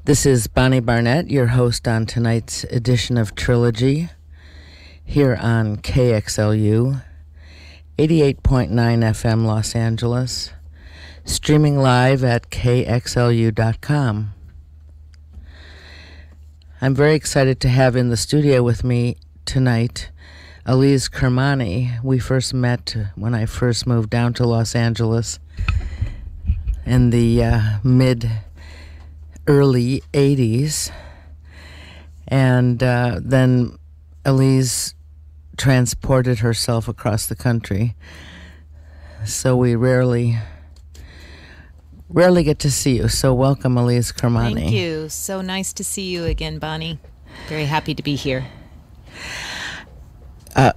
This is Bonnie Barnett, your host on tonight's edition of Trilogy, here on KXLU, 88.9 FM Los Angeles, streaming live at KXLU.com. I'm very excited to have in the studio with me tonight Elise Kermani. We first met when I first moved down to Los Angeles in the early 80s, and then Elise transported herself across the country, so we rarely get to see you. So welcome, Elise Kermani. Thank you. So nice to see you again, Bonnie. Very happy to be here.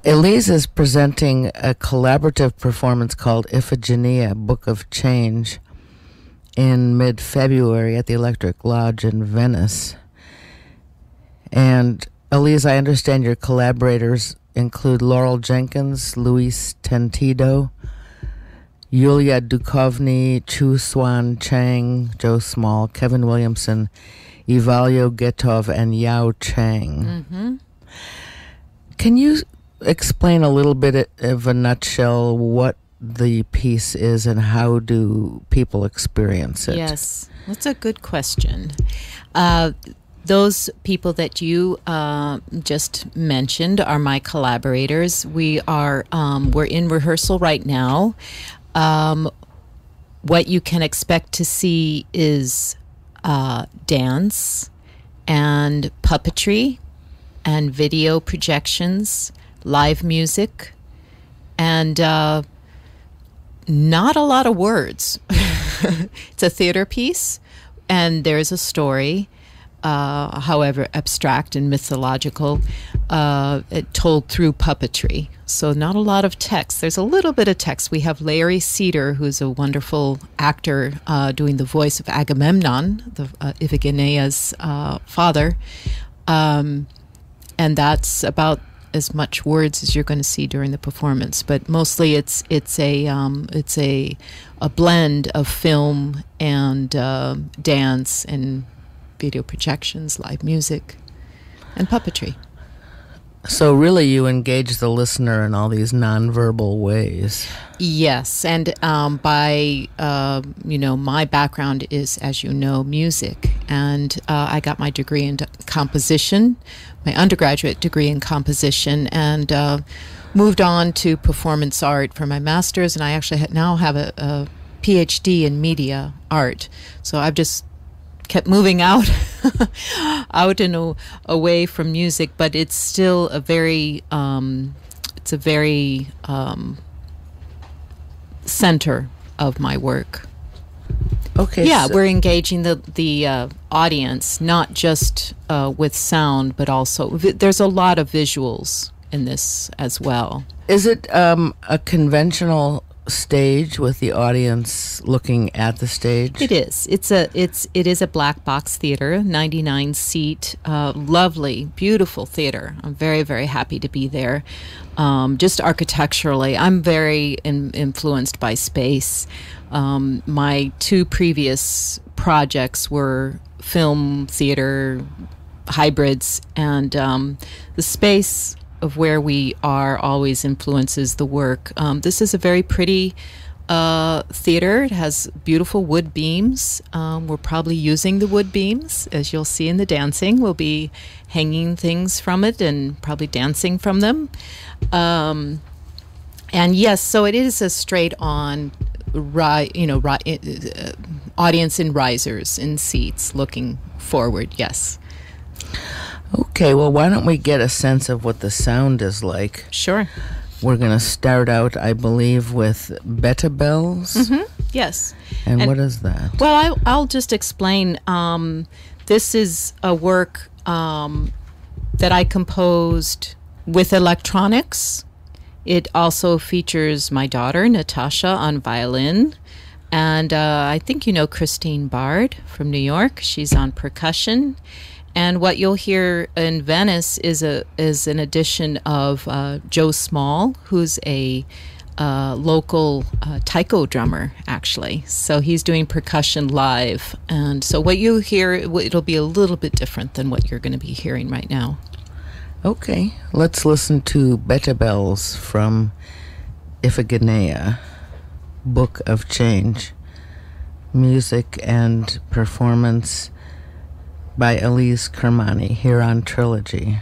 Elise is presenting a collaborative performance called Iphigenia, Book of Change, in mid-February at the Electric Lodge in Venice. And Elise, I understand your collaborators include Laurel Jenkins, Luis Tentido, Yulia Dukovny, Chu Swan Chang, Joe Small, Kevin Williamson, Ivalio Getov, and Yao Chang. Mm-hmm. Can you explain a little bit of a nutshell what the piece is and how do people experience it? Yes, that's a good question. Those people that you just mentioned are my collaborators. We're in rehearsal right now. What you can expect to see is dance and puppetry and video projections, live music, and not a lot of words. It's a theater piece, and there's a story, however abstract and mythological, told through puppetry. So not a lot of text. There's a little bit of text. We have Larry Cedar, who's a wonderful actor, doing the voice of Agamemnon, Iphigenia's father, and that's about as much words as you're going to see during the performance, but mostly it's a blend of film and dance and video projections, live music, and puppetry. So really you engage the listener in all these nonverbal ways. Yes, and my background is, as you know, music, and I got my degree in composition, my undergraduate degree in composition, and moved on to performance art for my master's, and I actually now have a PhD in media art. So I've just kept moving out and away from music, but it's still a very center of my work. Okay. Yeah, we're engaging the audience, not just with sound, but also there's a lot of visuals in this as well. Is it a conventional stage with the audience looking at the stage? It is. It is a black box theater, 99 seat, lovely, beautiful theater. I'm very, very happy to be there. Just architecturally, I'm very influenced by space. My two previous projects were film, theater, hybrids, and the space of where we are always influences the work. This is a very pretty theater. It has beautiful wood beams. We're probably using the wood beams, as you'll see in the dancing. We'll be hanging things from it and probably dancing from them. And yes, so it is a straight-on audience in risers, in seats, looking forward, yes. Okay, well, why don't we get a sense of what the sound is like? Sure. We're going to start out, I believe, with beta bells. Mm-hmm. Yes. And what is that? Well, I'll just explain. This is a work that I composed with electronics. It also features my daughter, Natasha, on violin. And I think you know Christine Bard from New York. She's on percussion. And what you'll hear in Venice is an addition of Joe Small, who's a a local taiko drummer, actually. So he's doing percussion live. And so what you hear, it'll be a little bit different than what you're going to be hearing right now. Okay, let's listen to Beta Bells from Iphigenia, Book of Change. Music and performance by Elise Kermani here on Trilogy.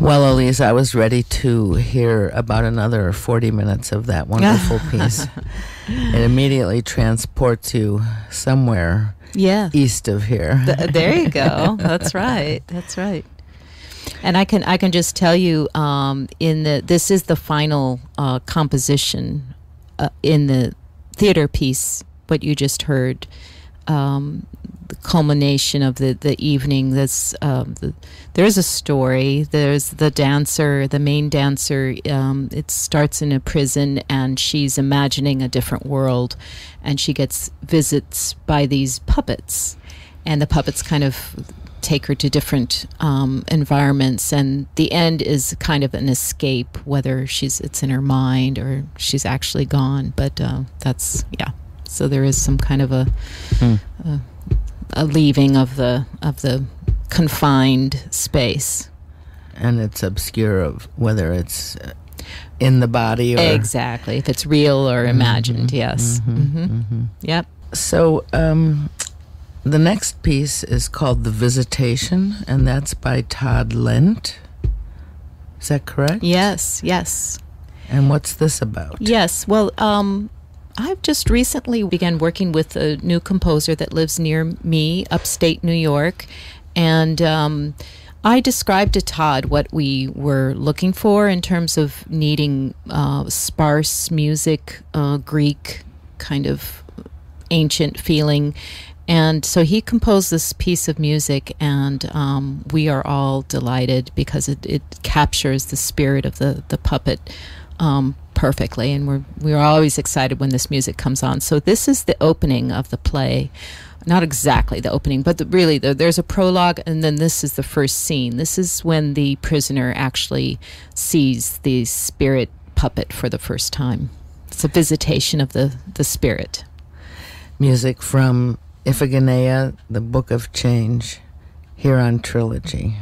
Well, Elise, I was ready to hear about another 40 minutes of that wonderful piece. It immediately transports you somewhere east of here. There you go. That's right. That's right. And I can just tell you, this is the final composition in the theater piece. What you just heard, the culmination of the evening. There's a story. There's the main dancer. It starts in a prison, and she's imagining a different world, and she gets visits by these puppets, and the puppets kind of take her to different environments, and the end is kind of an escape, whether it's in her mind or she's actually gone. But so there is some kind of a leaving of the confined space, and it's obscure of whether it's in the body or exactly if it's real or imagined. Yes. Yep. So the next piece is called The Visitation, and that's by Todd Lent. Is that correct? Yes. And what's this about? Yes. Well, I've just recently began working with a new composer that lives near me, upstate New York, and I described to Todd what we were looking for in terms of needing sparse music, Greek kind of ancient feeling. And so he composed this piece of music, and we are all delighted because it captures the spirit of the puppet perfectly, and we're always excited when this music comes on. So this is the opening of the play. Not exactly the opening, but there's a prologue, and then this is the first scene. This is when the prisoner actually sees the spirit puppet for the first time. It's a visitation of the spirit. Music from Iphigenia, the Book of Change, here on Trilogy.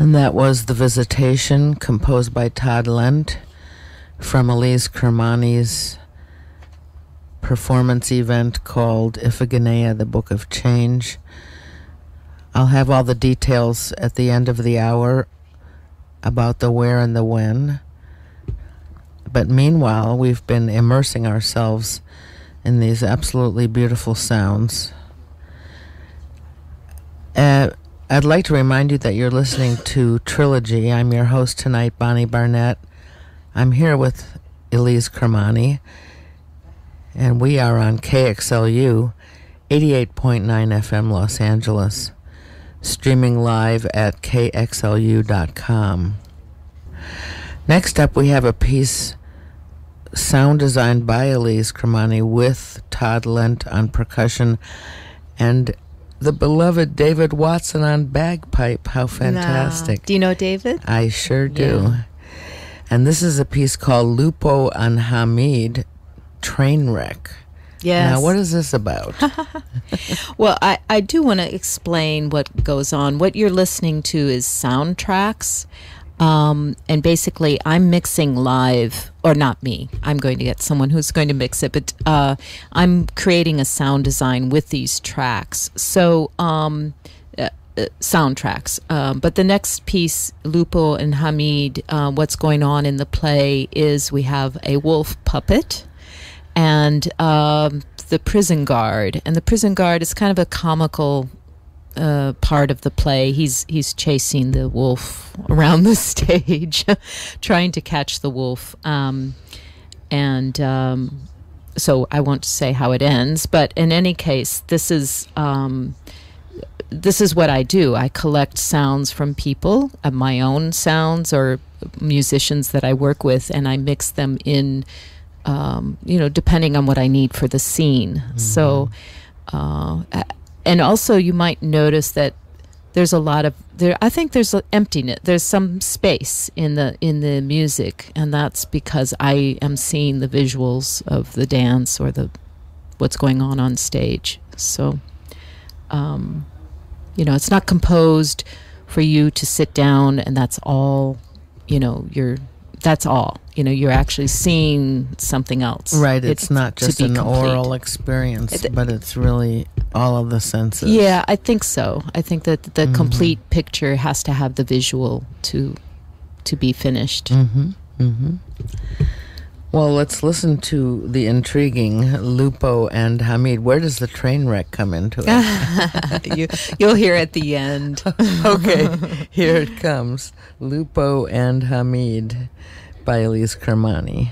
And that was The Visitation, composed by Todd Lent from Elise Kermani's performance event called Iphigenia, the Book of Change. I'll have all the details at the end of the hour about the where and the when. But meanwhile, we've been immersing ourselves in these absolutely beautiful sounds. I'd like to remind you that you're listening to Trilogy. I'm your host tonight, Bonnie Barnett. I'm here with Elise Kermani, and we are on KXLU 88.9 FM Los Angeles, streaming live at KXLU.com. Next up, we have a piece sound designed by Elise Kermani with Todd Lent on percussion and the beloved David Watson on bagpipe. How fantastic. No. Do you know David? I sure do. Yeah. And this is a piece called Lupo and Hamid, Trainwreck. Yes. Now, what is this about? Well, I do want to explain what goes on. What you're listening to is soundtracks. And basically, I'm mixing live, or not me. I'm going to get someone who's going to mix it, but I'm creating a sound design with these tracks. So, soundtracks. But the next piece, Lupo and Hamid, what's going on in the play is we have a wolf puppet and the prison guard. And the prison guard is kind of a comical part of the play. He's chasing the wolf around the stage, trying to catch the wolf. So I won't say how it ends, but in any case, this is what I do. I collect sounds from people, my own sounds or musicians that I work with, and I mix them in, depending on what I need for the scene. Mm-hmm. So, and also, you might notice that there's a lot of there. I think there's emptiness. There's some space in the music, and that's because I am seeing the visuals of the dance or what's going on stage. So, it's not composed for you to sit down and that's all. That's all. You're actually seeing something else. Right. It's not just an oral experience, but it's really all of the senses. Yeah, I think so. I think that the complete picture has to have the visual to be finished. Mm-hmm. Mm-hmm. Well, let's listen to the intriguing Lupo and Hamid. Where does the train wreck come into it? You'll hear at the end. Okay, here it comes. Lupo and Hamid by Elise Kermani.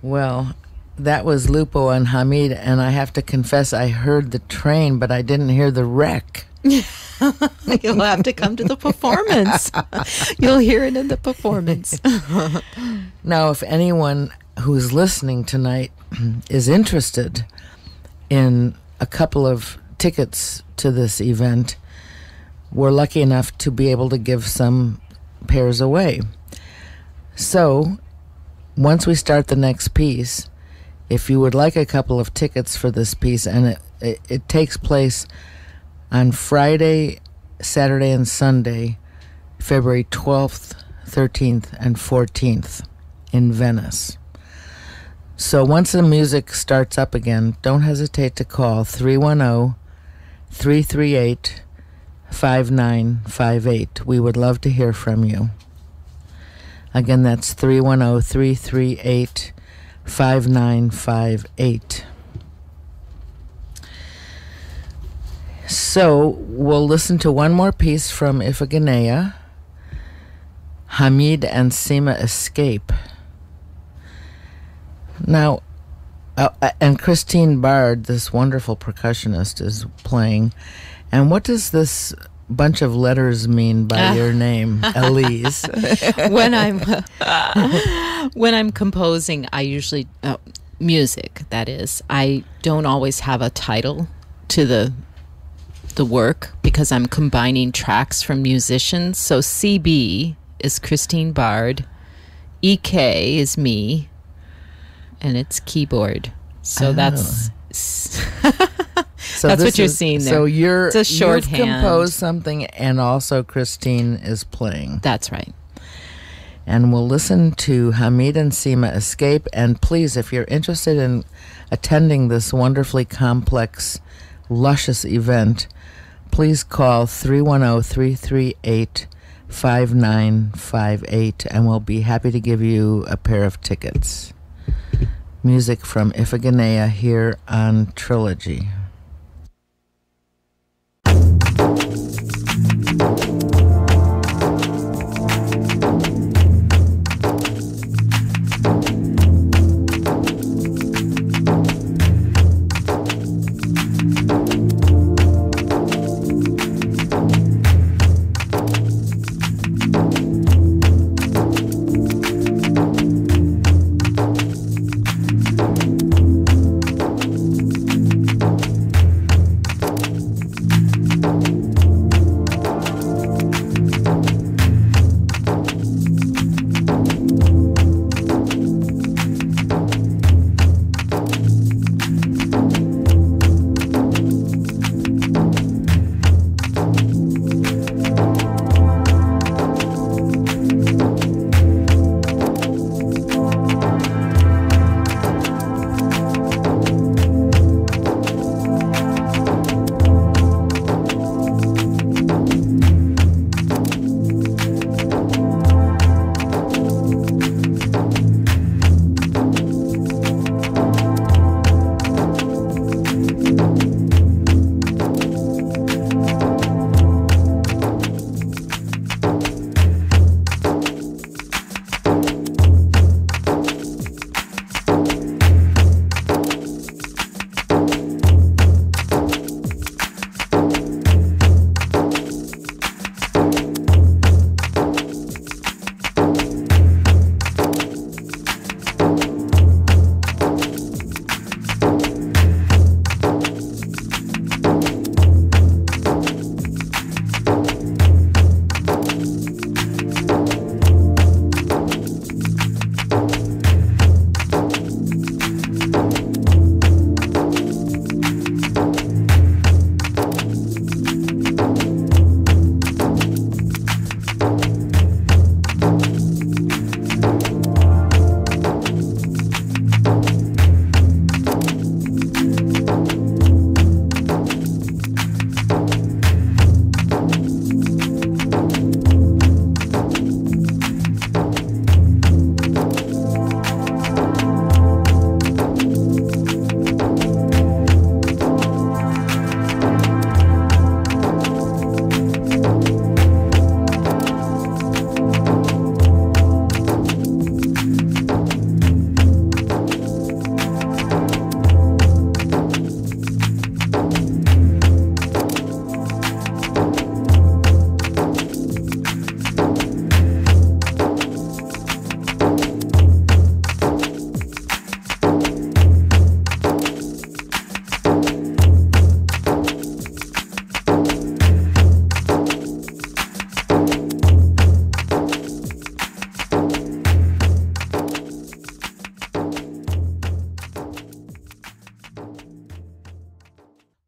Well, that was Lupo and Hamid, and I have to confess I heard the train, but I didn't hear the wreck. You'll have to come to the performance. You'll hear it in the performance. Now, if anyone who's listening tonight is interested in a couple of tickets to this event, we're lucky enough to be able to give some pairs away. So, once we start the next piece, if you would like a couple of tickets for this piece, and it takes place on Friday, Saturday, and Sunday, February 12th, 13th, and 14th in Venice. So once the music starts up again, don't hesitate to call 310-338-5958. We would love to hear from you. Again, that's 310-338-5958. So we'll listen to one more piece from Iphigenia, Hamid and Sima Escape. Now, and Christine Bard, this wonderful percussionist, is playing. And what does this bunch of letters mean by your name, Elise? when I'm composing, I usually music. That is, I don't always have a title to the work because I'm combining tracks from musicians. So CB is Christine Bard, EK is me, and it's keyboard. So that's that's what you're seeing there. So it's a shorthand. You've composed something, and also Christine is playing. That's right. And we'll listen to Hamid and Sima Escape. And please, if you're interested in attending this wonderfully complex, luscious event, please call 310-338-5958, and we'll be happy to give you a pair of tickets. Music from Iphigenia here on Trilogy.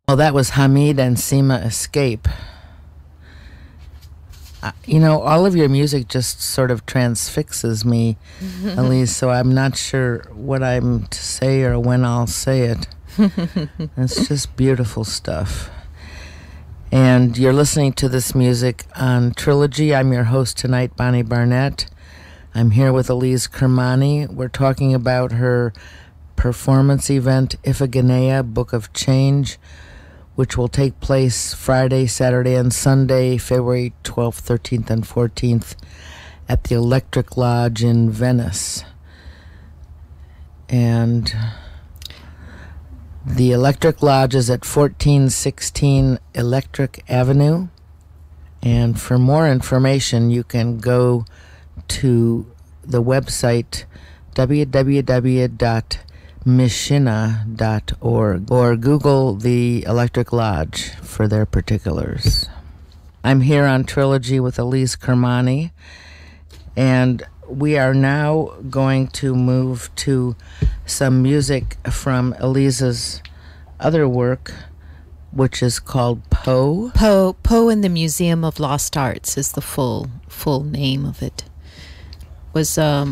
Well, that was Hamid and Seema Escape. All of your music just sort of transfixes me, Elise, so I'm not sure what I'm to say or when I'll say it. It's just beautiful stuff. And you're listening to this music on Trilogy. I'm your host tonight, Bonnie Barnett. I'm here with Elise Kermani. We're talking about her performance event, Iphigenia, Book of Change, which will take place Friday, Saturday, and Sunday, February 12th, 13th, and 14th at the Electric Lodge in Venice. And the Electric Lodge is at 1416 Electric Avenue. And for more information, you can go to the website www.Mishinnah.org or Google the Electric Lodge for their particulars. I'm here on Trilogy with Elise Kermani, and we are now going to move to some music from Elise's other work, which is called Poe. Poe in the Museum of Lost Arts is the full name of it. Was a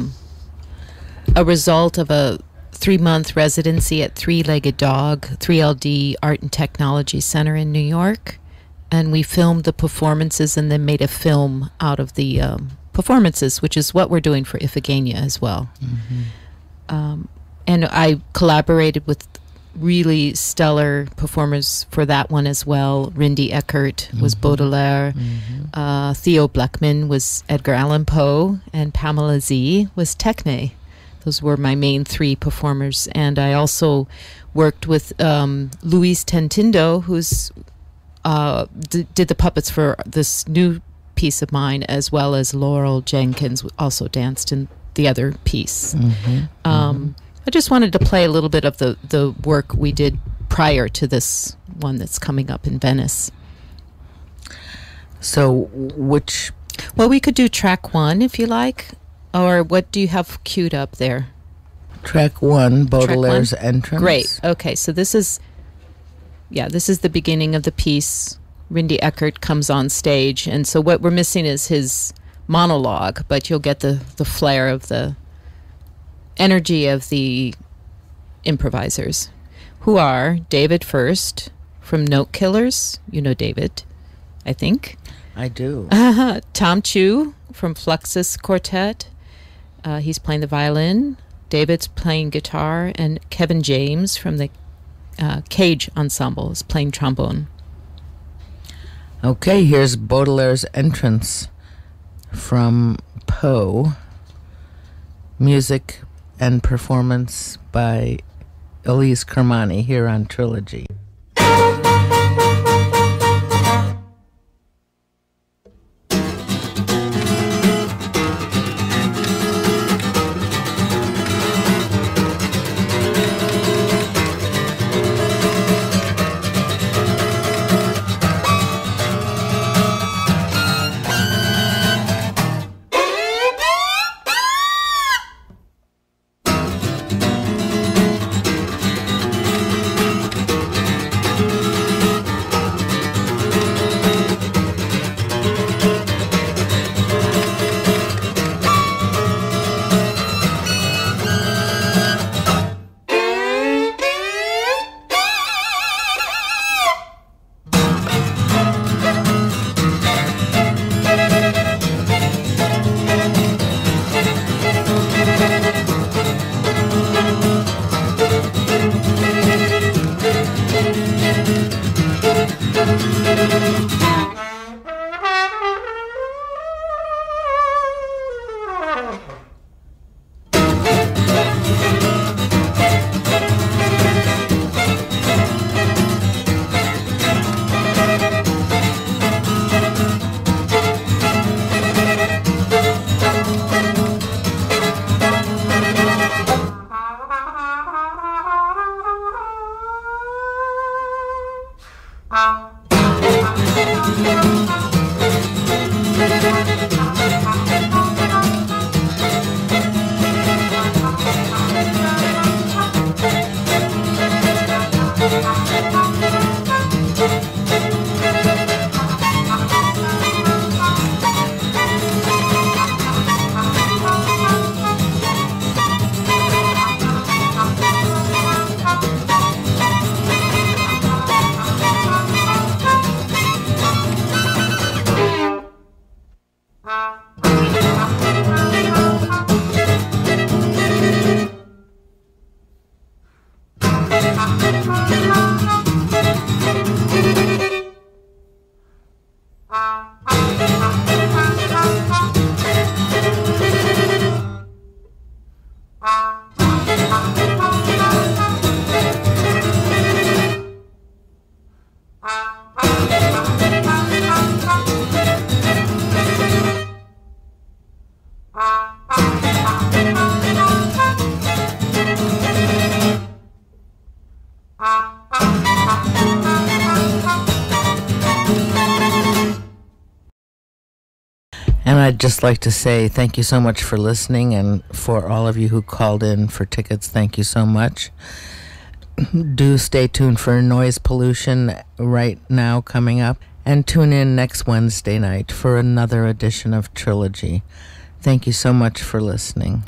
result of a 3-month residency at Three-Legged Dog, 3LD Art and Technology Center in New York. And we filmed the performances and then made a film out of the performances, which is what we're doing for Iphigenia as well. Mm-hmm. And I collaborated with really stellar performers for that one as well. Rindy Eckert was Baudelaire. Mm-hmm. Theo Bleckman was Edgar Allan Poe. And Pamela Z was Techne. Those were my main 3 performers. And I also worked with Luis Tentindo, who's did the puppets for this new piece of mine, as well as Laurel Jenkins also danced in the other piece. Mm-hmm. I just wanted to play a little bit of the work we did prior to this one that's coming up in Venice. So which... Well, we could do track 1 if you like. Or what do you have queued up there? Track 1, Baudelaire's Entrance. Great. Okay, so this is the beginning of the piece. Rindy Eckert comes on stage, and so what we're missing is his monologue, but you'll get the flair of the energy of the improvisers, who are David First from Note Killers. You know David, I think. I do. Tom Chu from Fluxus Quartet. He's playing the violin. David's playing guitar, and Kevin James from the Cage Ensemble is playing trombone. Okay, here's Baudelaire's Entrance from Poe. Music and performance by Elise Kermani here on Trilogy. And I'd just like to say thank you so much for listening, and for all of you who called in for tickets, thank you so much. Do stay tuned for Noise Pollution right now coming up, and tune in next Wednesday night for another edition of Trilogy. Thank you so much for listening.